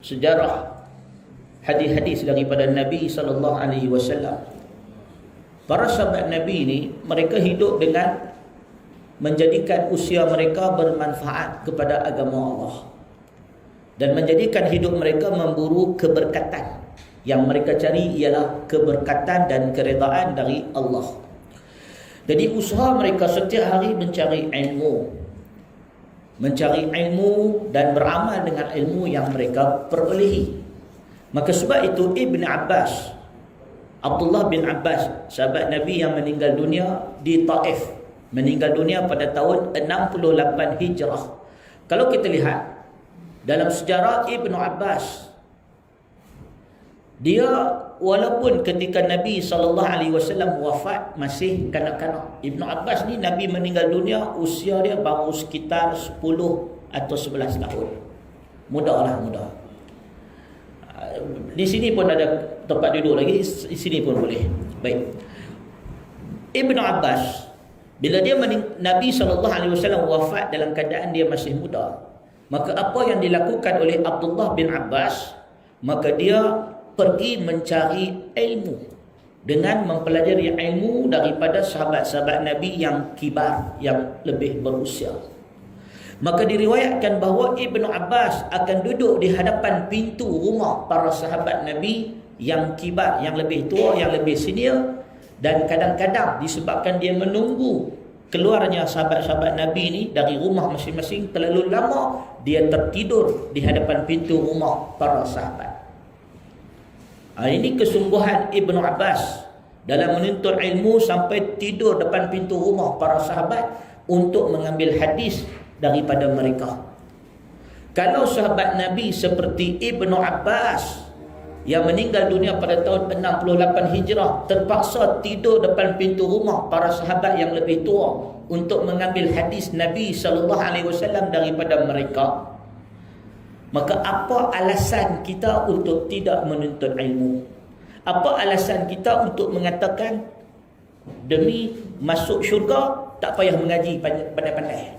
sejarah hadis-hadis daripada Nabi SAW. Para sahabat Nabi ini, mereka hidup dengan menjadikan usia mereka bermanfaat kepada agama Allah dan menjadikan hidup mereka memburu keberkatan. Yang mereka cari ialah keberkatan dan keredaan dari Allah. Jadi usaha mereka setiap hari mencari ilmu dan beramal dengan ilmu yang mereka perolehi. Maka sebab itu Abdullah bin Abbas, sahabat Nabi yang meninggal dunia di Taif, meninggal dunia pada tahun 68 Hijrah. Kalau kita lihat dalam sejarah Ibnu Abbas, dia walaupun ketika Nabi SAW wafat masih kanak-kanak. Ibnu Abbas ni Nabi meninggal dunia usia dia baru sekitar 10 atau 11 tahun. Mudah. Di sini pun ada tempat duduk lagi, di sini pun boleh. Baik. Ibnu Abbas, bila dia Nabi SAW wafat dalam keadaan dia masih muda, maka apa yang dilakukan oleh Abdullah bin Abbas, maka dia pergi mencari ilmu dengan mempelajari ilmu daripada sahabat-sahabat Nabi yang kibar, yang lebih berusia. Maka diriwayatkan bahawa Ibnu Abbas akan duduk di hadapan pintu rumah para sahabat Nabi yang kibar, yang lebih tua, yang lebih senior, dan kadang-kadang disebabkan dia menunggu keluarnya sahabat-sahabat Nabi ini dari rumah masing-masing terlalu lama, dia tertidur di hadapan pintu rumah para sahabat. Ini kesungguhan Ibnu Abbas dalam menuntut ilmu sampai tidur depan pintu rumah para sahabat untuk mengambil hadis daripada mereka. Kalau sahabat Nabi seperti Ibnu Abbas yang meninggal dunia pada tahun 68 Hijrah terpaksa tidur depan pintu rumah para sahabat yang lebih tua untuk mengambil hadis Nabi SAW daripada mereka, maka apa alasan kita untuk tidak menuntut ilmu? Apa alasan kita untuk mengatakan demi masuk syurga tak payah mengaji pandai-pandai?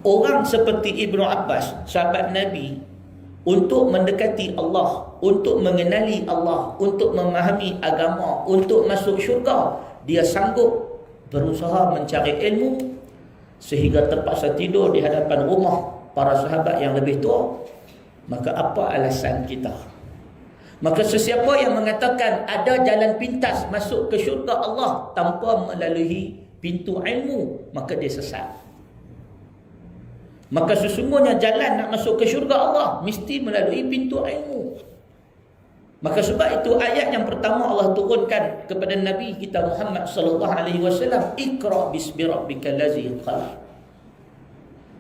Orang seperti Ibnu Abbas, sahabat Nabi, untuk mendekati Allah, untuk mengenali Allah, untuk memahami agama, untuk masuk syurga, dia sanggup berusaha mencari ilmu sehingga terpaksa tidur di hadapan rumah para sahabat yang lebih tua. Maka apa alasan kita? Maka sesiapa yang mengatakan ada jalan pintas masuk ke syurga Allah tanpa melalui pintu ilmu, maka dia sesat. Maka sesungguhnya jalan nak masuk ke syurga Allah mesti melalui pintu ilmu. Maka sebab itu ayat yang pertama Allah turunkan kepada Nabi kita Muhammad SAW, Iqra bismi rabbikal ladzi khalaq.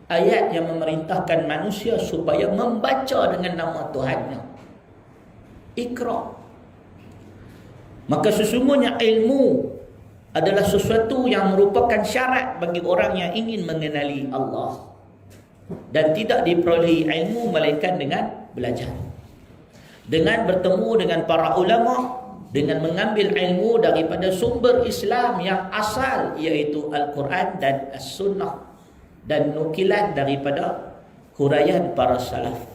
Ayat yang memerintahkan manusia supaya membaca dengan nama Tuhannya. Iqra. Maka sesungguhnya ilmu adalah sesuatu yang merupakan syarat bagi orang yang ingin mengenali Allah. Dan tidak diperolehi ilmu melainkan dengan belajar, dengan bertemu dengan para ulama, dengan mengambil ilmu daripada sumber Islam yang asal, iaitu Al-Quran dan As-Sunnah, dan nukilan daripada huraian para salaf.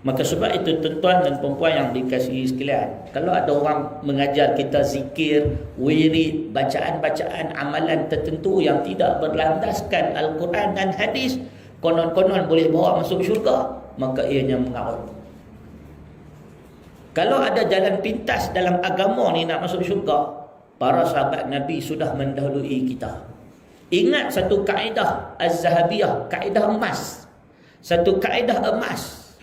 Maka sebab itu tuan-tuan dan perempuan yang dikasihi sekalian, kalau ada orang mengajar kita zikir, wirid, bacaan-bacaan amalan tertentu yang tidak berlandaskan Al-Quran dan hadis, konon-konon boleh bawa masuk syurga, maka ianya mengarut. Kalau ada jalan pintas dalam agama ni nak masuk syurga, para sahabat Nabi sudah mendahului kita. Ingat satu kaedah Az-Zahabiyah, kaedah emas. Satu kaedah emas,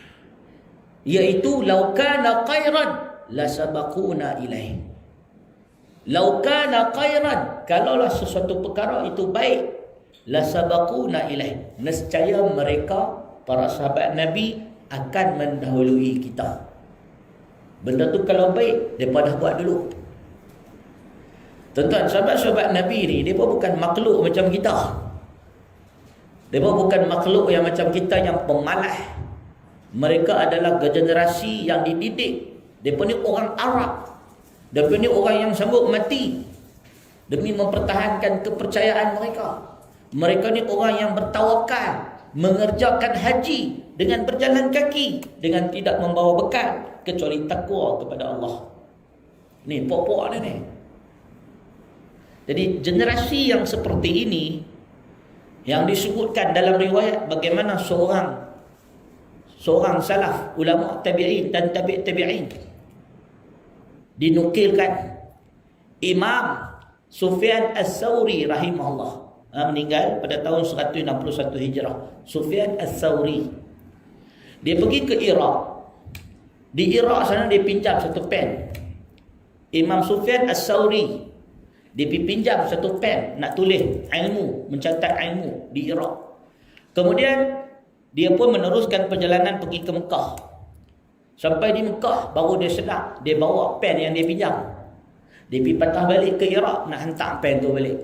iaitu law kana khairan la sabaquna ilaih. Law kana khairan, kalaulah sesuatu perkara itu baik, la sabaquna ilaih, nescaya mereka para sahabat Nabi akan mendahului kita. Benda tu kalau baik, mereka dah buat dulu. Tuan-tuan, sahabat-sahabat Nabi ni, mereka bukan makhluk macam kita. Mereka bukan makhluk yang macam kita yang pemalas. Mereka adalah generasi yang dididik. Mereka ni orang Arab. Mereka ni orang yang sanggup mati demi mempertahankan kepercayaan mereka. Mereka ni orang yang bertawakal, mengerjakan haji dengan berjalan kaki, dengan tidak membawa bekal kecuali takwa kepada Allah. Ni pokok ni. Jadi generasi yang seperti ini yang disebutkan dalam riwayat bagaimana seorang salaf, ulama tabi'in dan tabi'in dinukilkan Imam Sufyan Ats-Tsauri rahimahullah meninggal pada tahun 161 Hijrah. Sufyan Ats-Tsauri dia pergi ke Iraq. Di Iraq sana dia pinjam satu pen. Imam Sufyan Ats-Tsauri dia pinjam satu pen nak tulis ilmu, mencatat ilmu di Iraq. Kemudian dia pun meneruskan perjalanan pergi ke Mekah. Sampai di Mekah baru dia sedar dia bawa pen yang dia pinjam. Dia pergi patah balik ke Iraq nak hantar pen tu balik.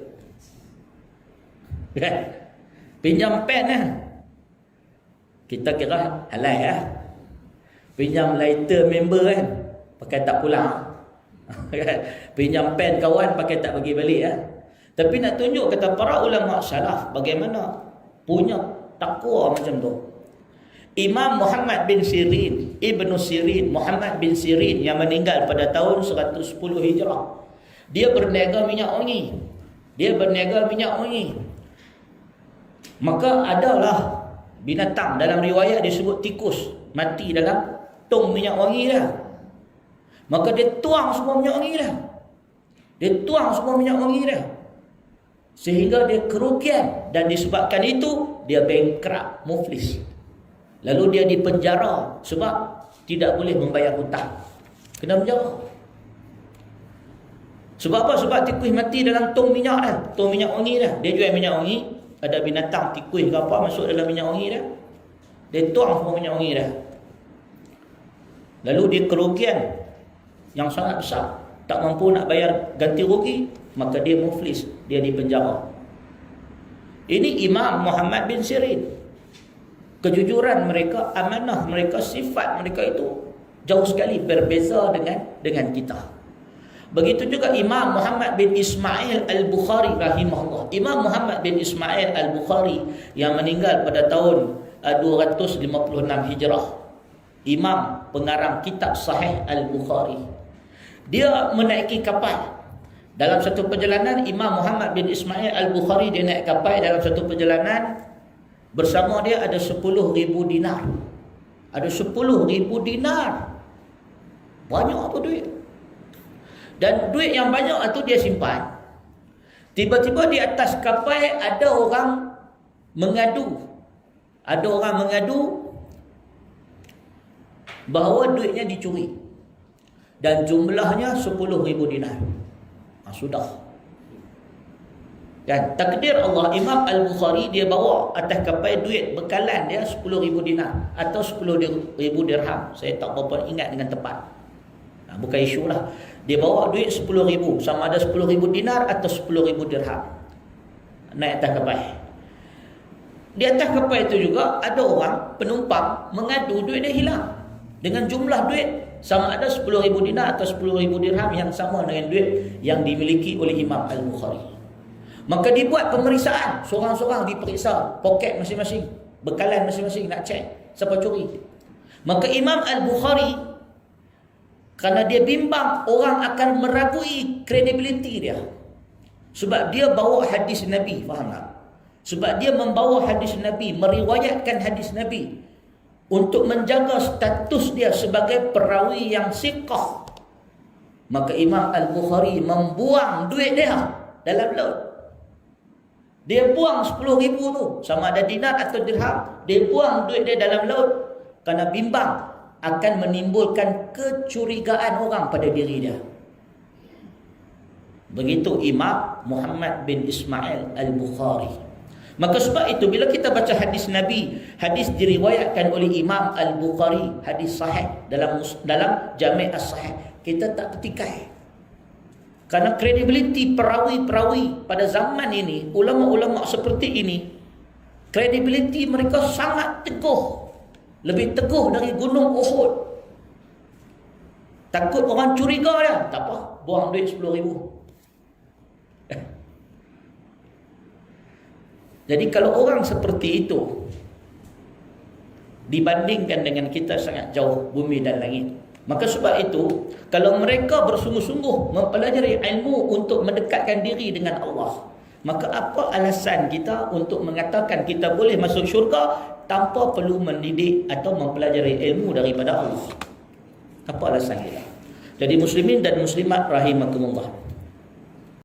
Pinjam pen lah. Kita kira halal lah. Pinjam lighter member kan, pakai tak pulang. Pinjam pen kawan, pakai tak bagi balik lah. Tapi nak tunjuk kata para ulama salaf bagaimana punya takwa macam tu. Imam Muhammad bin Sirin, Ibnu Sirin, Muhammad bin Sirin yang meninggal pada tahun 110 Hijrah. Dia berniaga minyak wangi. Maka adalah binatang, dalam riwayat disebut tikus, mati dalam tong minyak wangi dah. Maka dia tuang semua minyak wangi dah. Sehingga dia kerugian, dan disebabkan itu dia bankrupt, muflis. Lalu dia dipenjara sebab tidak boleh membayar hutang. Kena penjara. Sebab apa? Sebab tikus mati dalam tong minyak dah, tong minyak wangi dah. Dia jual minyak wangi, ada binatang tikus ke apa masuk dalam minyak wangi dah. Dia tuang semua minyak wangi dah. Lalu dia kerugian yang sangat besar, tak mampu nak bayar ganti rugi, maka dia muflis, dia dipenjara. Ini Imam Muhammad bin Sirin. Kejujuran mereka, amanah mereka, sifat mereka itu jauh sekali berbeza dengan kita. Begitu juga Imam Muhammad bin Ismail Al-Bukhari rahimahullah. Imam Muhammad bin Ismail Al-Bukhari yang meninggal pada tahun 256 Hijrah. Imam pengarang kitab Sahih Al-Bukhari. Dia menaiki kapal. Dalam satu perjalanan, Imam Muhammad bin Ismail Al-Bukhari dia naik kapal. Dalam satu perjalanan, bersama dia ada 10,000 dinar. Ada 10,000 dinar. Banyak apa duit? Dan duit yang banyak itu dia simpan. Tiba-tiba di atas kapal ada orang mengadu. Ada orang mengadu bahawa duitnya dicuri. Dan jumlahnya 10,000 dinar. Sudah. Dan takdir Allah, Imam Al-Bukhari dia bawa atas kapal duit bekalan dia 10,000 dinar atau 10,000 dirham. Saya tak berapa ingat dengan tepat. Bukan isu lah. Dia bawa duit 10,000, sama ada 10,000 dinar atau 10,000 dirham. Naik atas kapal. Di atas kapal itu juga ada orang penumpang mengadu duit dia hilang. Dengan jumlah duit sama ada 10,000 dinar atau 10,000 dirham yang sama dengan duit yang dimiliki oleh Imam Al-Bukhari. Maka dibuat pemeriksaan, seorang-seorang diperiksa poket masing-masing, bekalan masing-masing, nak cek siapa curi. Maka Imam Al-Bukhari, kerana dia bimbang orang akan meragui kredibiliti dia, sebab dia bawa hadis Nabi, faham tak? Sebab dia membawa hadis Nabi, meriwayatkan hadis Nabi, untuk menjaga status dia sebagai perawi yang siqah. Maka Imam Al-Bukhari membuang duit dia dalam laut. Dia buang 10,000 tu, sama ada dinar atau dirham. Dia buang duit dia dalam laut kerana bimbang akan menimbulkan kecurigaan orang pada diri dia. Begitu Imam Muhammad bin Ismail Al-Bukhari. Maka sebab itu bila kita baca hadis Nabi, hadis diriwayatkan oleh Imam Al-Bukhari, hadis sahih dalam Jami' As-Sahih, kita tak petikai. Karena kredibiliti perawi-perawi pada zaman ini, ulama-ulama seperti ini, kredibiliti mereka sangat teguh. Lebih teguh dari gunung Uhud. Takut orang curiga dia, tak apa, buang duit 10,000. Jadi kalau orang seperti itu, dibandingkan dengan kita sangat jauh bumi dan langit. Maka sebab itu, kalau mereka bersungguh-sungguh mempelajari ilmu untuk mendekatkan diri dengan Allah, maka apa alasan kita untuk mengatakan kita boleh masuk syurga tanpa perlu mendidik atau mempelajari ilmu daripada Allah? Apa alasan kita? Jadi muslimin dan muslimat rahimakumullah,